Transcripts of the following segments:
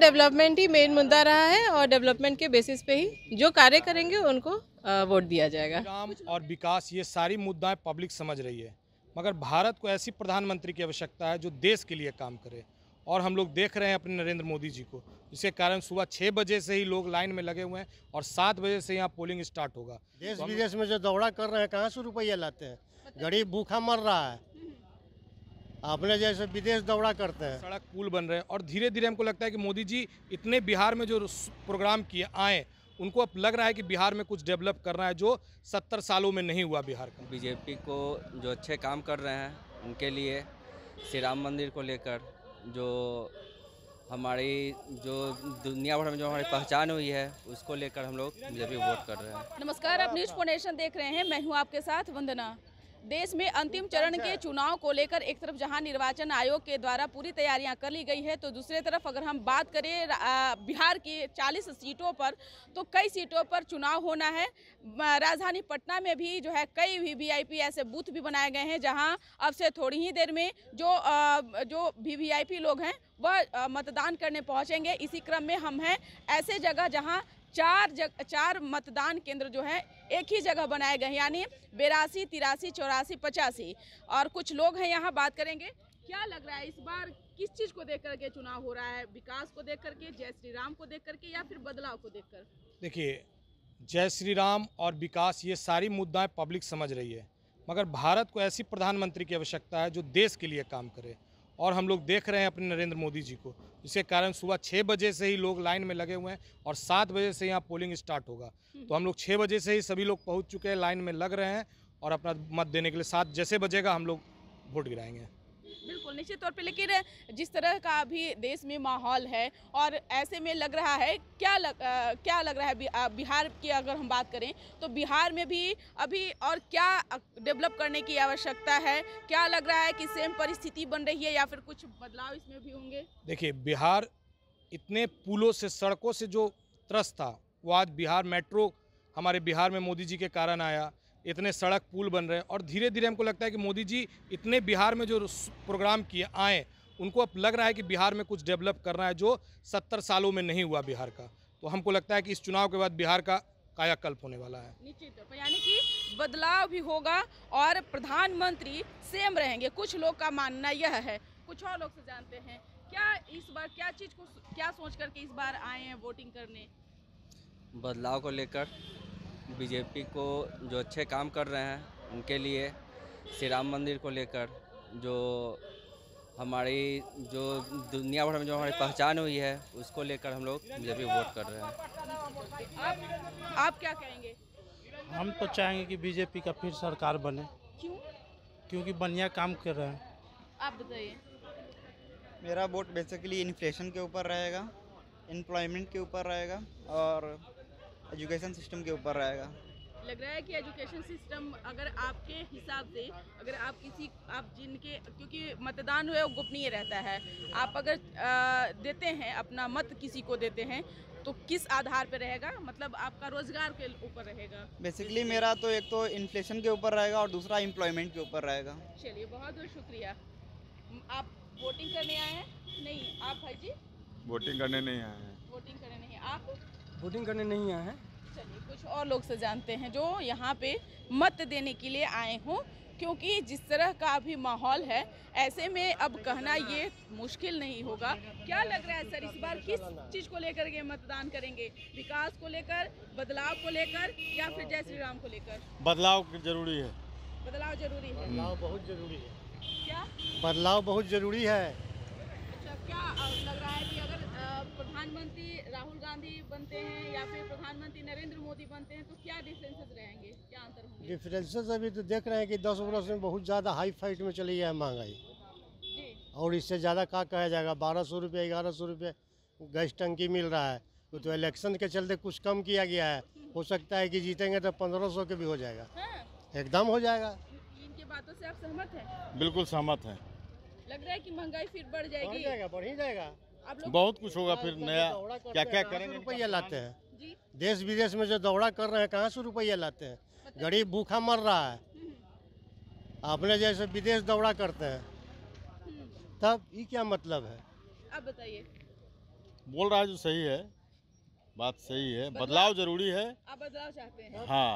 Development ही main मुद्दा रहा है और डेवलपमेंट के बेसिस पे ही जो कार्य करेंगे उनको वोट दिया जाएगा। राम और विकास ये सारी मुद्दाएं पब्लिक समझ रही है, मगर भारत को ऐसी प्रधानमंत्री की आवश्यकता है जो देश के लिए काम करे। और हम लोग देख रहे हैं अपने नरेंद्र मोदी जी को, जिसके कारण सुबह 6 बजे से ही लोग लाइन में लगे हुए हैं और 7 बजे से यहाँ पोलिंग स्टार्ट होगा। देश विदेश में जो दौड़ा कर रहे हैं कहाँ से रुपया लाते हैं? गरीब भूखा मर रहा है, अपने जैसे विदेश दौड़ा करते हैं। सड़क पुल बन रहे हैं और धीरे धीरे हमको लगता है कि मोदी जी इतने बिहार में जो प्रोग्राम किए आए, उनको अब लग रहा है कि बिहार में कुछ डेवलप करना है जो 70 सालों में नहीं हुआ बिहार का। बीजेपी को जो अच्छे काम कर रहे हैं उनके लिए, श्री राम मंदिर को लेकर जो हमारी जो दुनिया भर में जो हमारी पहचान हुई है उसको लेकर हम लोग बीजेपी वोट कर रहे हैं। नमस्कार, आप न्यूज़ 4 नेशन देख रहे हैं। मैं हूं आपके साथ वंदना। देश में अंतिम चरण के चुनाव को लेकर एक तरफ जहां निर्वाचन आयोग के द्वारा पूरी तैयारियां कर ली गई है, तो दूसरी तरफ अगर हम बात करें बिहार की 40 सीटों पर, तो कई सीटों पर चुनाव होना है। राजधानी पटना में भी जो है कई वीवीआईपी ऐसे बूथ भी बनाए गए हैं जहां अब से थोड़ी ही देर में जो वीवीआईपी लोग हैं वह मतदान करने पहुंचेंगे। इसी क्रम में हम हैं ऐसे जगह जहां चार मतदान केंद्र जो है एक ही जगह बनाए गए हैं, यानी 82, 83, 84, 85। और कुछ लोग हैं यहाँ, बात करेंगे। क्या लग रहा है इस बार किस चीज़ को देख करके चुनाव हो रहा है? विकास को देख करके, जय श्री राम को देख करके, या फिर बदलाव को देखकर? देखिए, जय श्री राम और विकास ये सारी मुद्दाएं पब्लिक समझ रही है, मगर भारत को ऐसी प्रधानमंत्री की आवश्यकता है जो देश के लिए काम करे। और हम लोग देख रहे हैं अपने नरेंद्र मोदी जी को, जिसके कारण सुबह 6 बजे से ही लोग लाइन में लगे हुए हैं और 7 बजे से यहाँ पोलिंग स्टार्ट होगा। तो हम लोग 6 बजे से ही सभी लोग पहुँच चुके हैं, लाइन में लग रहे हैं और अपना मत देने के लिए 7 जैसे बजेगा हम लोग वोट गिराएंगे। बिल्कुल, निश्चित तौर पे। लेकिन जिस तरह का अभी देश में माहौल है और ऐसे में लग रहा है, क्या लग रहा है बिहार की अगर हम बात करें तो बिहार में भी अभी और क्या डेवलप करने की आवश्यकता है? क्या लग रहा है कि सेम परिस्थिति बन रही है या फिर कुछ बदलाव इसमें भी होंगे? देखिए, बिहार इतने पुलों से, सड़कों से जो त्रस्त था, वो आज बिहार मेट्रो हमारे बिहार में मोदी जी के कारण आया। इतने सड़क पुल बन रहे हैं और धीरे धीरे हमको लगता है कि मोदी जी इतने बिहार में जो प्रोग्राम किए आए, उनको अब लग रहा है कि बिहार में कुछ डेवलप करना है जो 70 सालों में नहीं हुआ बिहार का। तो हमको लगता है कि इस चुनाव के बाद बिहार का कायाकल्प होने वाला है। निश्चित तौर पर, यानी कि बदलाव भी होगा और प्रधानमंत्री सेम रहेंगे। कुछ लोग का मानना यह है, कुछ और लोग से जानते हैं क्या इस बार क्या चीज़ को क्या सोच करके इस बार आए हैं वोटिंग करने? बदलाव को लेकर, बीजेपी को जो अच्छे काम कर रहे हैं उनके लिए, श्री राम मंदिर को लेकर जो हमारी जो दुनिया भर में जो हमारी पहचान हुई है उसको लेकर हम लोग बीजेपी वोट कर रहे हैं। आप क्या कहेंगे? हम तो चाहेंगे कि बीजेपी का फिर सरकार बने। क्यों? क्योंकि बढ़िया काम कर रहे हैं। आप बताइए। मेरा वोट बेसिकली इन्फ्लेशन के ऊपर रहेगा, एम्प्लॉयमेंट के ऊपर रहेगा और एजुकेशन सिस्टम के ऊपर रहेगा। लग रहा है कि एजुकेशन सिस्टम, अगर आपके हिसाब से, अगर आप जिनके, क्योंकि मतदान जो है वो गोपनीय रहता है, आप अगर देते हैं अपना मत, किसी को देते हैं, तो किस आधार पर रहेगा? मतलब आपका रोजगार के ऊपर रहेगा? बेसिकली मेरा तो एक तो इन्फ्लेशन के ऊपर रहेगा और दूसरा एम्प्लॉयमेंट के ऊपर रहेगा। चलिए, बहुत बहुत शुक्रिया। आप वोटिंग करने आए हैं? नहीं। आप भाई जी? वोटिंग करने नहीं आए हैं। वोटिंग करने नहीं। आप वोटिंग करने नहीं आए हैं। चलिए, कुछ और लोग से जानते हैं जो यहाँ पे मत देने के लिए आए हों, क्योंकि जिस तरह का अभी माहौल है ऐसे में अब कहना ये मुश्किल नहीं होगा। क्या लग रहा है सर, इस बार किस चीज़ को लेकर के मतदान करेंगे? विकास को लेकर, बदलाव को लेकर, या फिर जय श्री राम को लेकर? बदलाव जरूरी है। बदलाव जरूरी है। बदलाव बहुत जरूरी है। क्या बदलाव बहुत जरूरी है। अच्छा, क्या लग रहा है कि अगर प्रधानमंत्री राहुल गांधी बनते हैं या फिर प्रधानमंत्री नरेंद्र मोदी बनते हैं तो क्या डिफरेंसेस रहेंगे, क्या अंतर होंगे? डिफरेंसेस अभी तो देख रहे हैं कि 10 वर्ष में बहुत ज़्यादा हाई फाइट में चली है महंगाई जी। और इससे ज़्यादा क्या कहा जाएगा? 1200 रुपये 1100 रुपये गैस टंकी मिल रहा है। तो इलेक्शन के चलते कुछ कम किया गया है। हो सकता है कि जीतेंगे तो 1500 के भी हो जाएगा। हाँ। एकदम हो जाएगा। इनकी बातों से आप सहमत हैं? बिल्कुल सहमत है। लग रहा है कि महंगाई फिर बढ़ जाएगी? बढ़ ही जाएगा। आप लोग बहुत कुछ होगा फिर नया, क्या क्या करेंगे। रुपया लाते हैं जी। देश विदेश में जो दौड़ा कर रहे हैं कहाँ से रुपया लाते हैं? गरीब भूखा मर रहा है, अपने जैसे विदेश दौड़ा करते हैं, तब ये क्या मतलब है? आप बताइए। बोल रहा है जो सही है, बात सही है। बदलाव जरूरी है। आप बदलाव चाहते हैं? हाँ,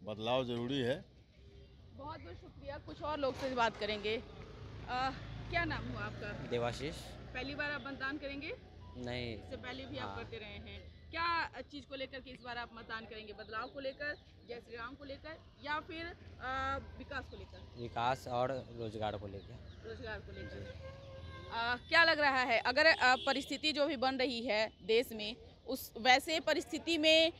बदलाव जरूरी है। बहुत बहुत शुक्रिया। कुछ और लोग से बात करेंगे। क्या नाम हुआ आपका? देवाशीष। पहली बार आप मतदान करेंगे? नहीं, इससे पहले भी आप करते रहे हैं। क्या चीज को लेकर के इस बार आप मतदान करेंगे? बदलाव को लेकर, जय श्री राम को लेकर, या फिर विकास को लेकर? विकास और रोजगार को लेकर। रोजगार को लेकर क्या लग रहा है, अगर परिस्थिति जो भी बन रही है देश में, उस वैसे परिस्थिति में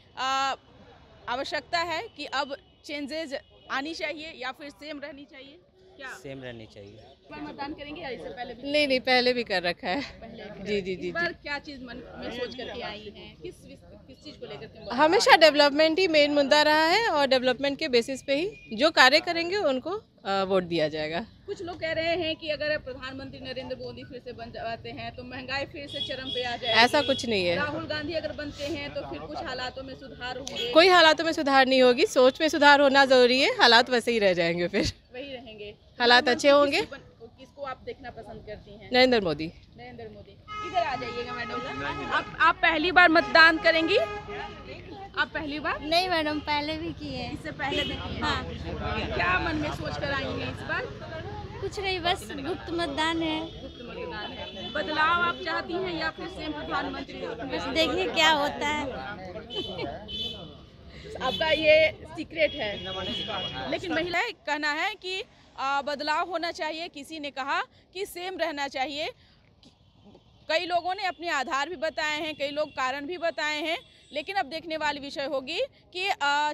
आवश्यकता है कि अब चेंजेज आनी चाहिए या फिर सेम रहनी चाहिए? क्या सेम रहनी चाहिए। इस बार मतदान करेंगे या इससे पहले भी? नहीं, पहले भी कर रखा है। पहले जी। इस बार क्या चीज मन में सोच करके आई हैं? किस चीज को लेकर के? हमेशा डेवलपमेंट ही मेन मुद्दा रहा है और डेवलपमेंट के बेसिस पे ही जो कार्य करेंगे उनको वोट दिया जाएगा। कुछ लोग कह रहे हैं कि अगर प्रधानमंत्री नरेंद्र मोदी फिर से बन जाते हैं तो महंगाई फिर से चरम पे आ जाएगी। ऐसा कुछ नहीं है। राहुल गांधी अगर बनते हैं तो फिर कुछ हालातों में सुधार होंगे। कोई हालातों में सुधार नहीं होगी, सोच में सुधार होना जरूरी है। हालात वैसे ही रह जाएंगे, फिर वही रहेंगे। हालात अच्छे होंगे। किसको आप देखना पसंद करती हैं? नरेंद्र मोदी। नरेंद्र मोदी। इधर आ जाइएगा मैडम। आप पहली बार मतदान करेंगी? आप पहली बार? नहीं मैडम, पहले भी किए हैं। इससे पहले भी किए? हाँ। क्या मन में सोच कर आई हैं इस बार? कुछ नहीं, बस गुप्त मतदान है। गुप्त मतदान है। बदलाव आप चाहती हैं या फिर सेम प्रधानमंत्री? बस देखिए क्या होता है। आपका ये सीक्रेट है। लेकिन महिला कहना है कि बदलाव होना चाहिए। किसी ने कहा कि सेम रहना चाहिए। कई लोगों ने अपने आधार भी बताए हैं, कई लोग कारण भी बताए हैं, लेकिन अब देखने वाली विषय होगी कि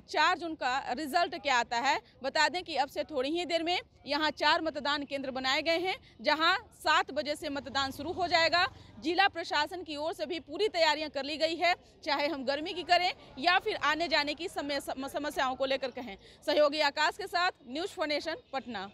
4 जून का रिजल्ट क्या आता है। बता दें कि अब से थोड़ी ही देर में यहाँ 4 मतदान केंद्र बनाए गए हैं, जहाँ 7 बजे से मतदान शुरू हो जाएगा। जिला प्रशासन की ओर से भी पूरी तैयारियां कर ली गई है, चाहे हम गर्मी की करें या फिर आने जाने की समस्याओं को लेकर कहें। सहयोगी आकाश के साथ न्यूज़ फॉर नेशन, पटना।